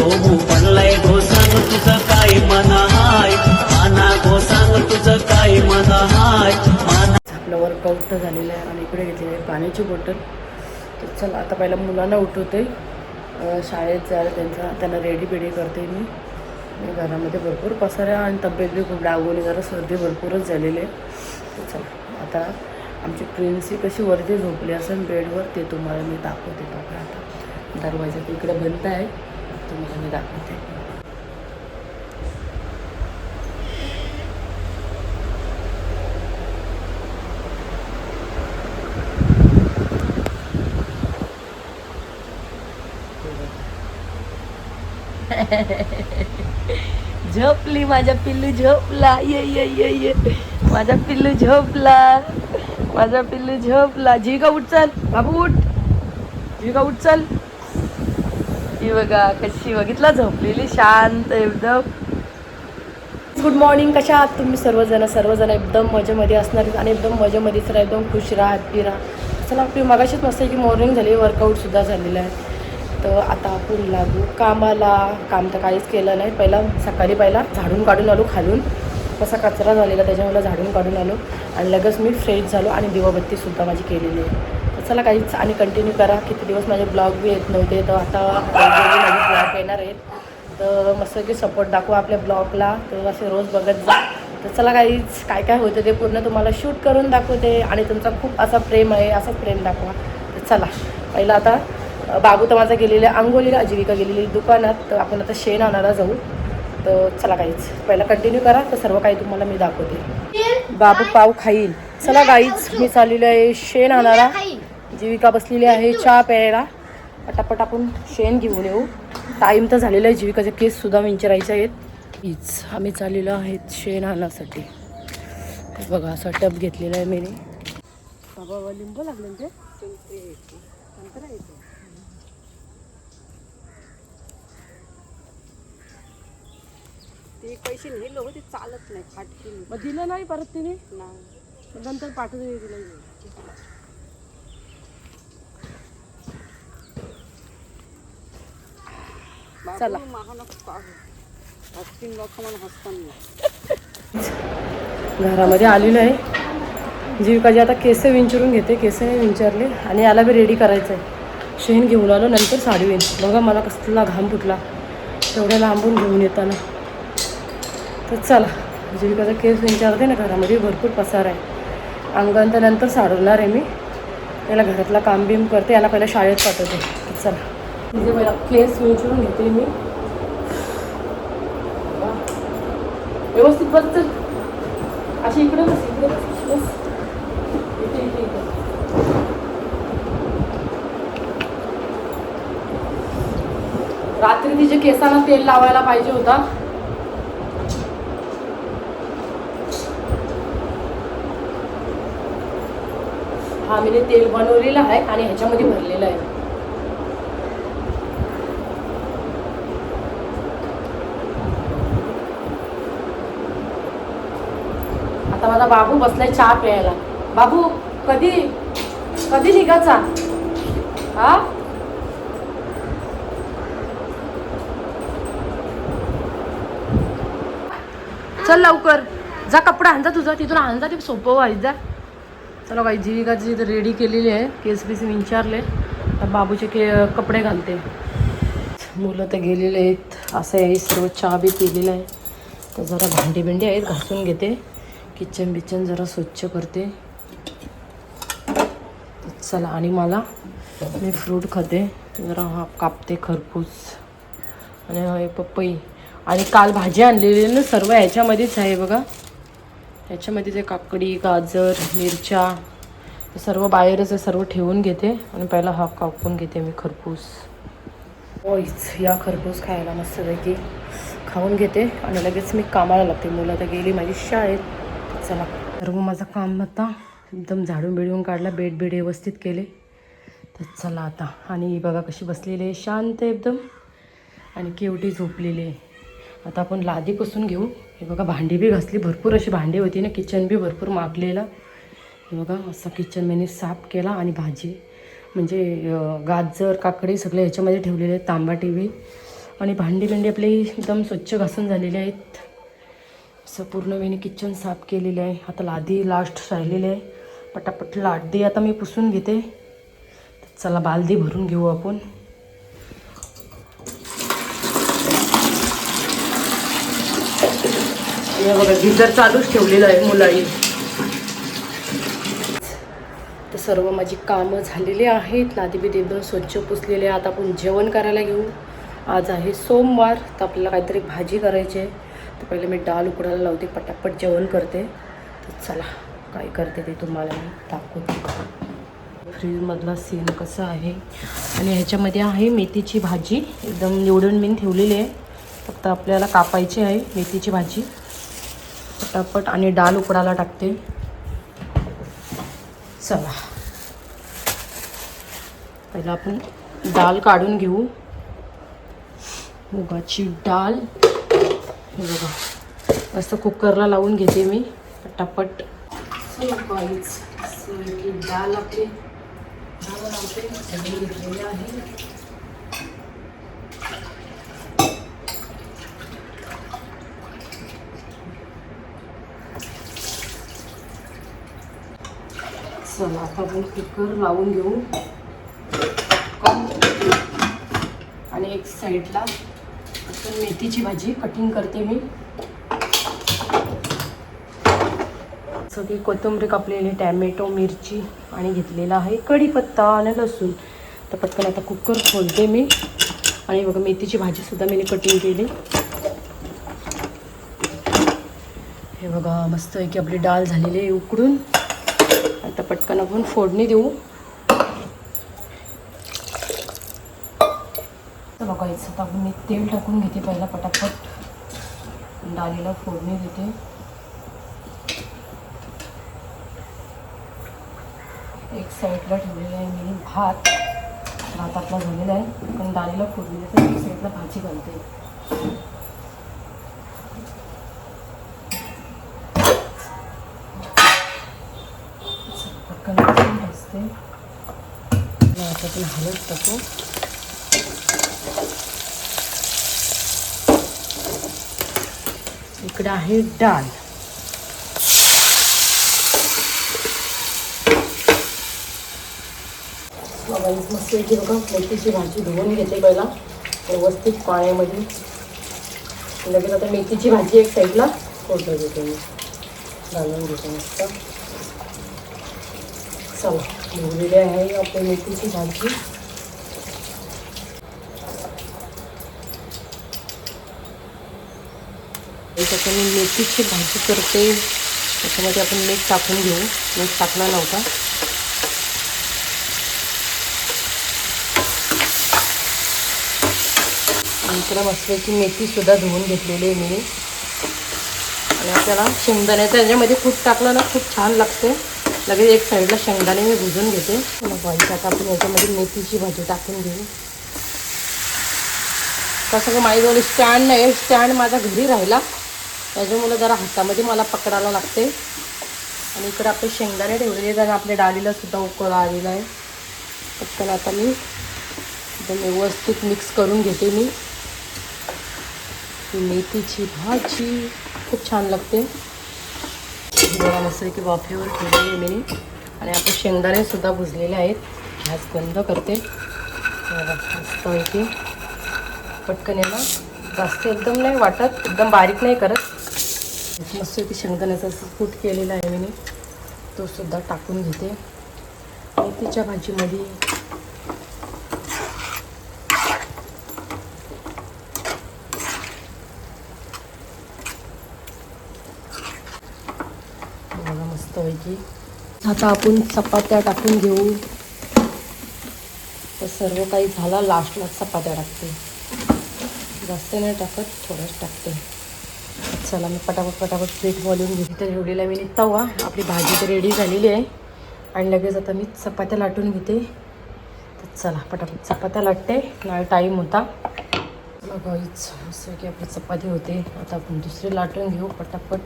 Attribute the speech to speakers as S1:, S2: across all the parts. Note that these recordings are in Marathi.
S1: गोमू पडलाय गो सांग तुझं काय मन हाय माना गो सांग तुझं काय मन हाय माना.
S2: आपलं वर्कआउट झालेलं आहे आणि इकडे घेतलेली आहे पाण्याची बॉटल. तर चला आता पहिला मुलांना उठवते, शाळेत जायला त्यांना रेडी बेडी करते मी. घरामध्ये भरपूर पसारा आणि तब्येत बी खूप डागवली, जरा सर्दी भरपूरच झालेली आहे. तर चला आता आमची प्रिन्सी कशी वरती झोपली असेल बेडवर ते तुम्हाला मी दाखवते. आता दरवाजा इकडे बंद आहे, तुम्हाला मी दाखवते. झोपली माझा पिल्लू, झोपला. ये ये ये ये माझा पिल्लू झोपला, माझा पिल्लू झोपला. जीविका उठ चल, बाबू उठ, जीविका उठ चल. ही बघा कशी बघितला झोपलेली शांत एकदम. गुड मॉर्निंग, कशा आहात तुम्ही सर्वजण एकदम मजेमध्ये असणार आणि एकदम मजेमध्येच राहा, एकदम खुश राहा, हॅप्पी राहा. चला आपली मगाशीच मस्त की मॉर्निंग झाली, वर्कआउटसुद्धा झालेलं आहे. तर आता आपण लागू कामाला. काम तर काहीच केलं नाही. सकाळी झाडून काढून आलो खालून, कसा कचरा झालेला त्याच्यामुळे झाडून काढून आलो आणि लगेच मी फ्रेश झालो आणि दिवाबत्तीसुद्धा माझी केलेली आहे. तर चला काहीच आणि कंटिन्यू करा. किती दिवस माझे ब्लॉग बी येत नव्हते, तर आता माझे ब्लॉग येणार आहेत. तर मस्त की सपोर्ट दाखवा आपल्या ब्लॉगला, तर असे रोज बघत जा. तर चला काहीच काय काय होतं ते पूर्ण तुम्हाला शूट करून दाखवते आणि तुमचा खूप असा प्रेम आहे, असंच प्रेम दाखवा. तर चला पहिला आता बाबू तर माझा गेलेले अंघोलीला, जीविका गेलेली दुकानात. तर आपण आता शेण आणायला जाऊ. तर चला काहीच पहिला कंटिन्यू करा, तर सर्व काही तुम्हाला मी दाखवते. बाबू पाव खाईल. चला काहीच मी चाललेलं आहे शेण आणायला. जीविका बसलेली आहे चहा प्यायला. पटापट आपण शेण घेऊन येऊ. टाईम तर झालेला आहे. जीविकाचे केससुद्धा विंचरायचे आहेत. हीच आम्ही चाललेलो आहेत शेण आणण्यासाठी. बघा असा टब घेतलेला आहे मी. बाबा लिंबू लागले ते ते पैसे नेले होते, चालत नाही फाटकी. मग दिलं नाही परत तिने, नंतर पाठवून दिलं. चला घरामध्ये आलेलं आहे. जीविकाजी आता केस विंचरून घेते, केस विंचारले आणि याला बी रेडी करायचं आहे. शेण घेऊन आलो, नंतर साडी विण. बघा मला कसला घाम फुटला तेवढ्या लांबून घेऊन येताना. तर चला जीविकाचा केस विंचारते ना, घरामध्ये भरपूर पसार आहे. अंगण तर नंतर साडवणार आहे मी. त्याला घरातला काम बिम करते, याला पहिला शाळेत पाठवते. तर चला तिथे पहिला केस विंचरून घेते मी. व्यवस्थित बस चल, अशी इकडे बस, इकडे बस. इथे इथे इथे रात्री तिच्या केसाला तेल लावायला पाहिजे होता. हा मी तेल बनवलेलं आहे आणि ह्याच्यामध्ये भरलेलं आहे. आता माझा बाबू बसलाय चहा प्यायला. बाबू कधी कधी निघायचा? हा चल लवकर जा, कपडा आणजा तुझा, तिथून आणजा, ते सोपं व्हायचं जा. चला काही जीविकाची तर रेडी केलेली आहे, केस बीस विंचारले. तर बाबूचे कपडे घालते. मुलं तर गेलेले आहेत. असं आहे, सर्व चहा बी पिलेलं आहे. तर जरा भांडी बिंडी आहेत घासून घेते. किचन बिचन जरा स्वच्छ करते. चला आणि मी फ्रूट खाते जरा. हा कापते खरपूस आणि हे पपई. आणि काल भाजी आणलेली ना सर्व ह्याच्यामध्येच आहे बघा. ह्याच्यामध्ये ते काकडी, गाजर, मिरच्या सर्व बाहेरच सर्व ठेवून घेते. आणि पहिला हा कापून घेते मी खरपूस. ओईच या खरपूस खायला मस्तपैकी खाऊन घेते आणि लगेच मी कामाला लागते. मुलं तर गेली माझी शाळेत. चला सर्व माझं काम आता एकदम झाडून बिडून काढला, बेड व्यवस्थित केले. तर चला आता. आणि बघा कशी बसलेली आहे शांत एकदम आणि केवढी झोपलेली आहे. आता आपण लादी पुसून घेऊ. हे बघा भांडी बी घासली, भरपूर अशी भांडी होती ना. किचन बी भरपूर मागलेलं. हे बघा असं किचन मी साफ केला. आणि भाजी म्हणजे गाजर, काकडी सगळे ह्याच्यामध्ये ठेवलेले आहेत. तांबा टी व्ही आणि भांडी आपले एकदम स्वच्छ घासून झालेले आहेत. असं पूर्ण मी किचन साफ केलेले आहे. आता लादी लास्ट राहिलेले आहे. पटापट लादी आता मी पुसून घेते. चला बालदी भरून घेऊ आपण. हे बघा गिझर चालूच ठेवलेलं आहे मुलांनी. तर सर्व माझी कामं झालेली आहेत. लादी बिदी एकदम स्वच्छ पुसलेले आहे. आता आपण जेवण करायला घेऊ. आज आहे सोमवार, तर आपल्याला काहीतरी भाजी करायची आहे. तर पहिले मी डाळ उकडायला लावते, पटापट जेवण करते. तर चला काय करते ते तुम्हाला मी दाखवते. फ्रीजमधला सीन कसा आहे. आणि ह्याच्यामध्ये आहे मेथीची भाजी, एकदम निवडून मी ठेवलेली आहे. फक्त आपल्याला कापायची आहे मेथीची भाजी पटापट. आणि डाळ उकडायला टाकते. चला पहिला आपण डाळ काढून घेऊ. मुगाची डाळ हे बघा मस्त कुकरला लावून घेते मी पटापट. डाळ आपली डाळ लावते घेतलेली आहे. चला आता आपण कुकर लावून घेऊ. आणि एक साईडला आपण मेथीची भाजी कटिंग करते मी. सगळी कोथिंबीर कापलेली, टॅमॅटो, मिरची आणि घेतलेला आहे कढीपत्ता आणि लसूण. तर पटकन आता कुकर खोलते मी. आणि बघा मेथीची भाजीसुद्धा मी कटिंग केली. हे बघा मस्त आहे की आपली डाळ झालेली आहे उकडून. आता पटकन आपण फोडणी देऊ. तर बघायचं आता आपण मी तेल टाकून घेते पहिला पटापट. डाळीला फोडणी देते. एक साईडला ठेवलेला आहे मी भात आपला झालेला आहे. पण डाळीला फोडणी देते. एक साईडला भाजी घालते. पटकन भाजते. आता आपण हळद टाकू. इकडे आहे डाळ. मस्त की बघा मेथीची भाजी धुवून घेते पहिला व्यवस्थित पाण्यामध्ये. लगेच आता मेथीची भाजी एक साईडला फोडणी देते मी. घालून घेते मस्त. चला धुवलेली आहे आपली मेथीची भाजी. त्याच्यात मी मेथीची भाजी करते. त्याच्यामध्ये आपण मीठ टाकून घेऊ. मीठ टाकला नव्हता. इकडे मस्तपैकी मेथीसुद्धा धुवून घेतलेली आहे मी. आणि आपल्याला शेंगदाण्याचं याच्यामध्ये खूप टाकलं ना खूप छान लागते. लगेच एक साईडला शेंगदाणे मी भुजून घेते. मग आता आपण याच्यामध्ये मेथीची भाजी टाकून घेऊ. कसं का माझ्याजवळ स्टँड नाही. स्टँड माझा घरी राहिला त्याच्यामुळे जरा हातामध्ये मला पकडायला लागते. आणि इकडे आपले शेंगदाणे ठेवलेले आहेत. आणि आपल्या डाळीला सुद्धा उकळ आलेला आहे. पटकन आता मी एकदम व्यवस्थित मिक्स करून घेते मी. मेथीची भाजी खूप छान लागते. बघा मस्त की वाफेवर ठेवलेली मी. आणि आपण शेंगदाणेसुद्धा भुजलेले आहेत. गॅस बंद करते. मस्त की पटकन याला जास्त एकदम नाही वाटत, एकदम बारीक नाही करत. मस्त की शेंगदाण्याचा कूट केलेला आहे मी. तो सुद्धा टाकून घेते मेथीच्या भाजीमध्ये. बघा मस्त पैकी. आता आपण चपात्या टाकून घेऊ. तर सर्व काही झाला. लास्टला चपात्या टाकते. जास्त नाही टाकत, थोडंच टाकते. चला मी पटापट पीठ वळून घेते. तर एवढीला मी तवा. आपली भाजी तर रेडी झालेली आहे. आणि लगेच आता मी चपात्या लाटून घेते. तर चला पटापट चपात्या लाटते. नाही टाईम होता. बघा असं की आपली चपाती होते. आता आपण दुसरी लाटून घेऊ पटापट.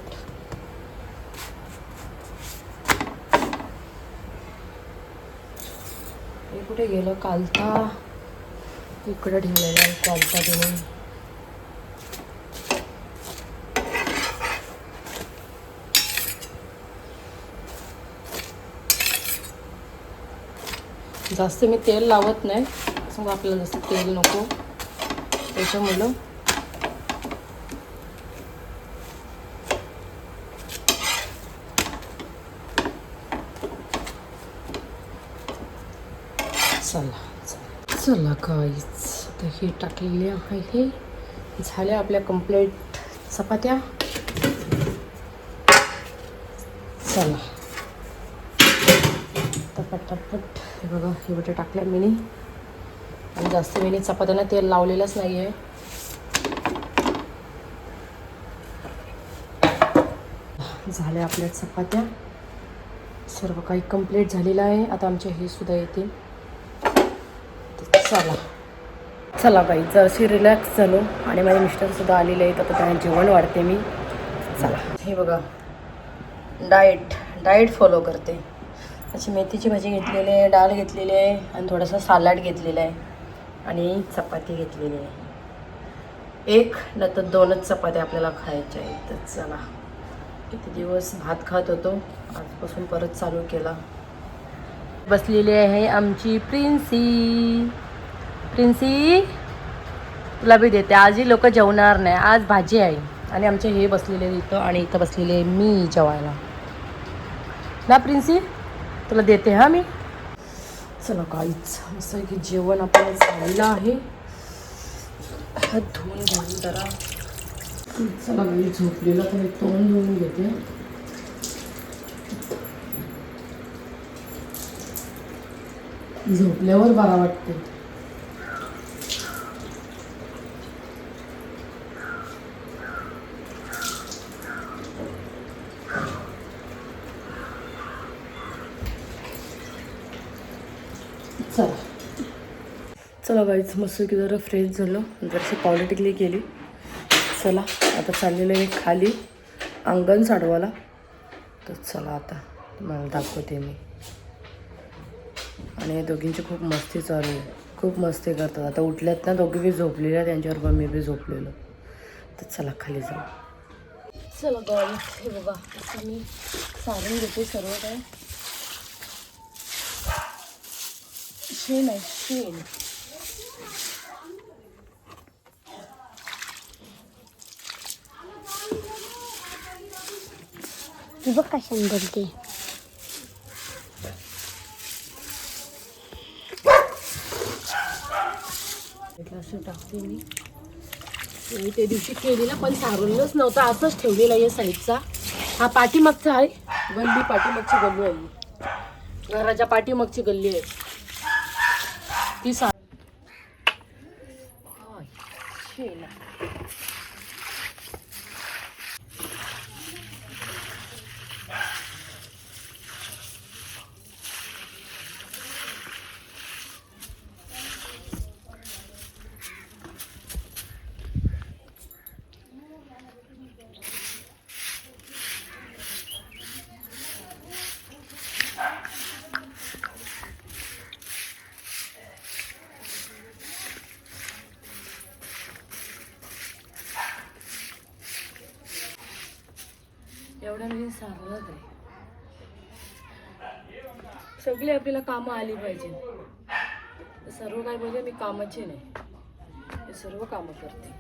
S2: हे कुठे गेलं? कालता इकडं ठेवलेलं आहे कालता तुम्ही. जास्त मी तेल लावत नाही, मग आपल्याला जास्त तेल नको त्याच्यामुळं. चला काहीच आता हे टाकलेले आहे. झाल्या आपल्या कंप्लीट चपात्या. चला पटापट. हे बघा एवढे टाकल्या मीनी, आणि जास्त मीनी चपात्यांना तेल लावलेलंच नाही आहे. झाल्या आपल्या चपात्या, सर्व काही कंप्लीट झालेलं आहे. आता आमचे हे सुद्धा येतील. चला बाई, जरशी रिलॅक्स झालो आणि माझे मिस्टरसुद्धा आलेले आहेत. आता त्यांना जेवण वाढते मी. चला हे बघा, डाएट फॉलो करते. अशी मेथीची भाजी घेतलेली आहे, डाळ घेतलेली आहे, आणि थोडासा सॅलड घेतलेला आहे, आणि चपाती घेतलेली आहे. एक नंतर 2च चपात्या आपल्याला खायच्या आहेत. तर चला, किती दिवस भात खात होतो, आजपासून परत चालू केला. बसलेली आहे आमची प्रिन्सी. तुला बी देते. आजही लोक जेवणार नाही, आज भाजी आहे. आणि आमचे हे बसलेले इथं, आणि इथं बसलेले मी जेवायला ना. प्रिन्सी तुला देते हा मी. चला काहीच असं की जेवण आपल्याला झालेलं आहे. हात धुवून घेऊन जरा. चला मी झोपलेला तर तोंड धुवून घेते. झोपल्यावर बरा वाटते. चला गाईच, मस्त की जरा फ्रेश झालो, जराशी पावडर टिकली केली. चला आता चाललेलं आहे खाली अंगण साडवायला. तर चला आता मला दाखवते मी. आणि दोघींची खूप मस्ती चालू आहे, खूप मस्ती करतात. आता उठल्यात ना, दोघी बी झोपलेल्या, त्यांच्याबरोबर मी बी झोपलेलो. तर चला खाली जाऊ. चला गाईज, हे बघा असं मी सारून घेते सर्व काय. शेण आहे, शेण.
S3: ती बघ कशाने बोलते.
S2: असं टाकते मी. त्या दिवशी केलेला पण सारवलंच नव्हतं, असंच ठेवलेला आहे साईडचा. हा पाठीमागचा आहे, गल्ली पाठीमागची गल्ली आहे, घराच्या पाठीमागची गल्ली आहे ती. एवढ्या म्हणजे सारवत आहे. सगळी आपल्याला कामं आली पाहिजे. सर्व काय बोलते, मी कामाचे नाही, मी सर्व कामं करते.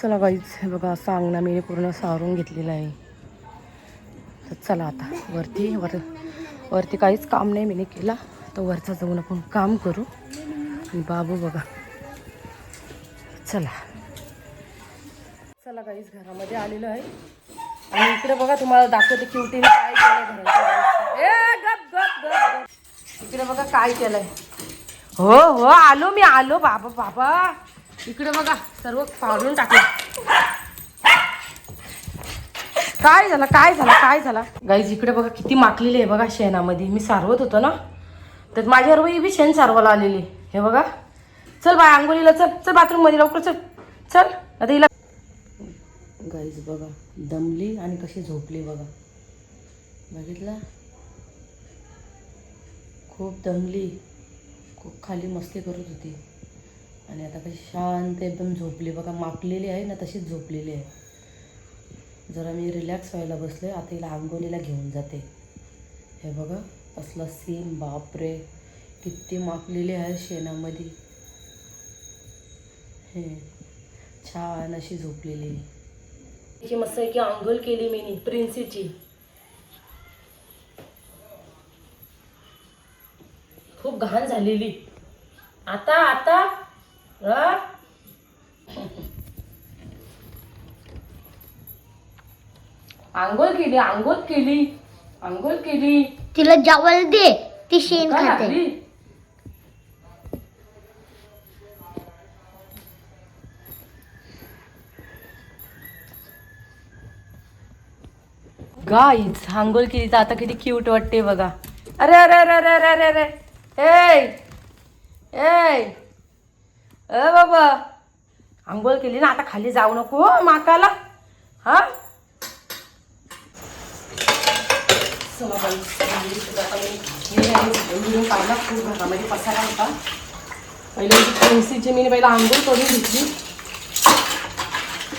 S2: चला गाईज, हे बघा असं अंगणा मी पूर्ण सारून घेतलेलं आहे. तर चला आता वरती काहीच काम नाही मी केला, तर वरचा जाऊन आपण काम करू. आणि बाबू बघा, चला गाईज घरामध्ये आलेलो आहे. आणि इकडे बघा तुम्हाला दाखवते क्युटीने काय केलं घराचं. इकडे बघा काय केलंय. हो आलो मी, आलो बाबा. इकडे बघा सर्व फाडून टाकलं. काय झालं गाईज. इकडे बघा किती माकलेली आहे बघा शेणामध्ये. मी सारवत होतो ना, तर माझ्याबरोबर ही बी शेण सारवायला आलेली. हे बघा, चल बाय आंघोळीला, चल बाथरूम मध्ये लवकर चल. आता हिला गाईज बघा दमली आणि कशी झोपली बघा. बघितलं, खूप दमली, खूप खाली मस्ती करत होती आणि आता कशी शांत एकदम झोपली बघा. मापलेली आहे ना तशीच झोपलेली आहे. जरा मी रिलॅक्स व्हायला बसले. आता हिला आंघोळीला घेऊन जाते. हे बघा असला सीन, बापरे किती मापलेली आहे शेणामध्ये. हे छान अशी झोपलेली. तिची मस्त की आंघोळ केली मी प्रिन्सीची. खूप घाण झालेली. आता आता आंघोळ केली, आंघोळ केली, आंघोळ केली.
S3: तिला जेवायला दे, ती शेण
S2: का
S3: खाते.
S2: लागली? गाईज आंघोळ केली तर आता किती क्यूट वाटते बघा. अरे अरे अरे अरे अरे अरे अरे ए ए बाबा, आंघोळ केली ना आता खाली जाऊ नको हो माकाला. हा चला बाई, पाहिला खूप घरामध्ये पसारा होता. पहिले प्रिन्सीची मी पहिला आंघोळ करून घेतली.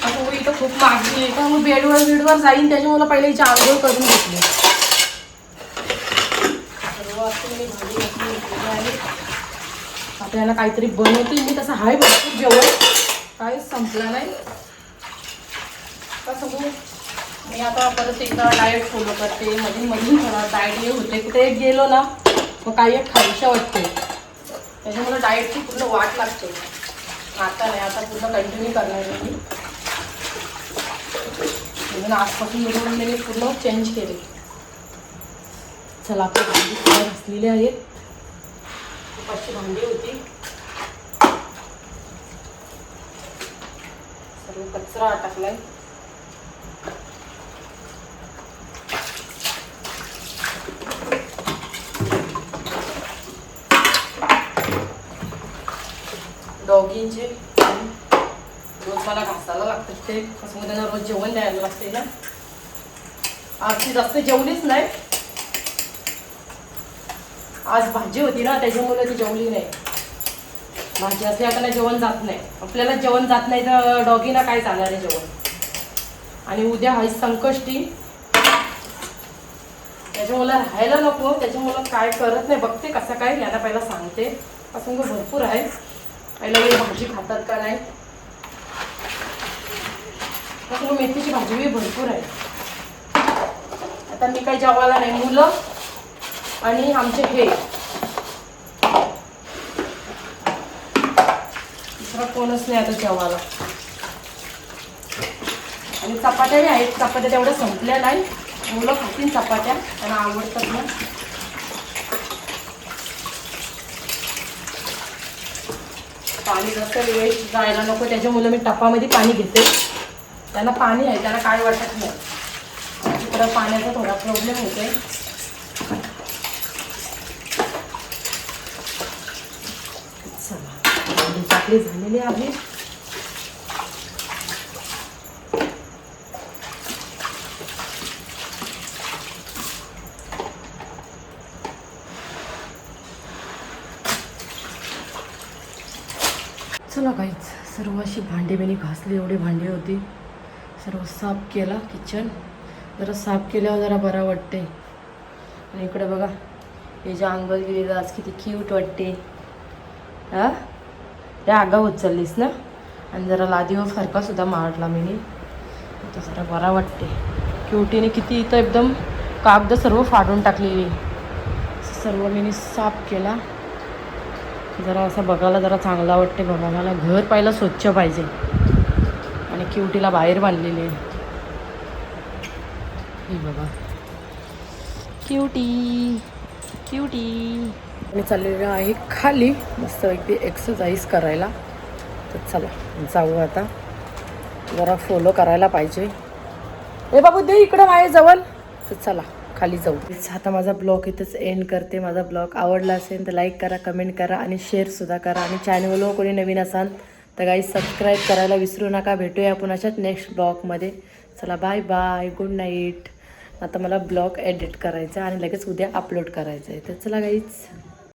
S2: आता मग इथं खूप मागली आहे का, मग बेडवर जाईन त्याच्यामुळे पहिले हिची आंघोळ करून घेतली. सर्व असं मी भाजी घातली आहे. आता याला काहीतरी बनवते मी. तसं हाय भरपूर जेवण, काहीच संपलं नाही. कसं बघू मी आता परत एकदा डाएट फॉलो करते. मधून थोडा डाएट हे होते. कुठे एक गेलो ना मग काही एक खाऊशा वाटते. त्याच्यामुळे डाएटची पूर्ण वाट लागते. आता नाही, आता पूर्ण कंटिन्यू करणार आहे मी. म्हणून आजपासून मी पूर्ण चेंज केले. चला आपली भांडी सुद्धा घासलेली आहेत. खूप अशी भांडी होती. सर्व कचरा टाकलाय. डॉगींचे रोज मला घासायला लागतात. ते कसं त्यांना रोज जेवण द्यायला लागते ना. आज ती जास्त जेवलीच नाही. आज भाजी होती ना त्याच्यामुळे ती जेवली नाही. भाजी असली आता जेवण जात नाही. आपल्याला जेवण जात नाही तर डॉगीना काय जाणार आहे जेवण. आणि उद्या आहे संकष्टी, त्याच्यामुळे राहायला नको. त्याच्यामुळं काय करत नाही, बघते कसं काय. यांना पहिला सांगते. असं भरपूर आहे. पहिला मी भाजी खातात का नाही. तसं मेथीची भाजी बी भरपूर आहे. आता मी काही जेवायला नाही. मुलं आणि आमचे हे दुसरा कोणच नाही आता जेवायला. आणि चपात्या बी आहेत. चपात्या तेवढ्या संपल्या नाही. मुलं खातील चपात्या, त्यांना आवडतात ना. पाणी जास्त वेस्ट जायला नको त्याच्यामुळे मी टपामध्ये पाणी घेते. त्यांना पाणी आहे, त्यांना काय वाटत नाही. तिकडं पाण्याचा थोडा प्रॉब्लेम होतोय. चला भांडी चाकली झालेली आहे. चला काहीच सर्व अशी भांडी बिणी घासली. एवढी भांडी होती. सर्व साफ केला. किचन जरा साफ केल्यावर जरा बरा वाटते. आणि इकडे बघा हे जे आंघोळ गेली आज किती क्यूट वाटते. हा त्या आगाव होत चाललीस ना. आणि जरा लादीवर फरकासुद्धा मारला मी. आता जरा बरा वाटते. क्यूटीने किती इथं एकदम कागद सर्व फाडून टाकलेली. सर्व मी साफ केला. जरा असं बघायला जरा चांगला वाटते बघा. मला घर पहिलं स्वच्छ पाहिजे. आणि क्यूटीला बाहेर बांधलेली आहे. ही बघा क्यूटी क्यूटी. मी चाललेलं आहे खाली मस्त अगदी एक्सरसाइज करायला. तर चला जाऊ आता. जरा फॉलो करायला पाहिजे. ए बाबू दे इकडं माझ्या जवळ. तर चला खाली जाऊ. आता माझा ब्लॉग इथंच एंड करते. माझा ब्लॉग आवडला असेल तर लाईक करा, कमेंट करा आणि शेअरसुद्धा करा. आणि चॅनलवर कोणी नवीन असाल तर गाईज सबस्क्राईब करायला विसरू नका. भेटूया आपण अशाच नेक्स्ट ब्लॉगमध्ये. चला बाय बाय, गुड नाईट. आता मला ब्लॉग एडिट करायचा आणि लगेच उद्या अपलोड करायचं आहे. तर चला गाईज.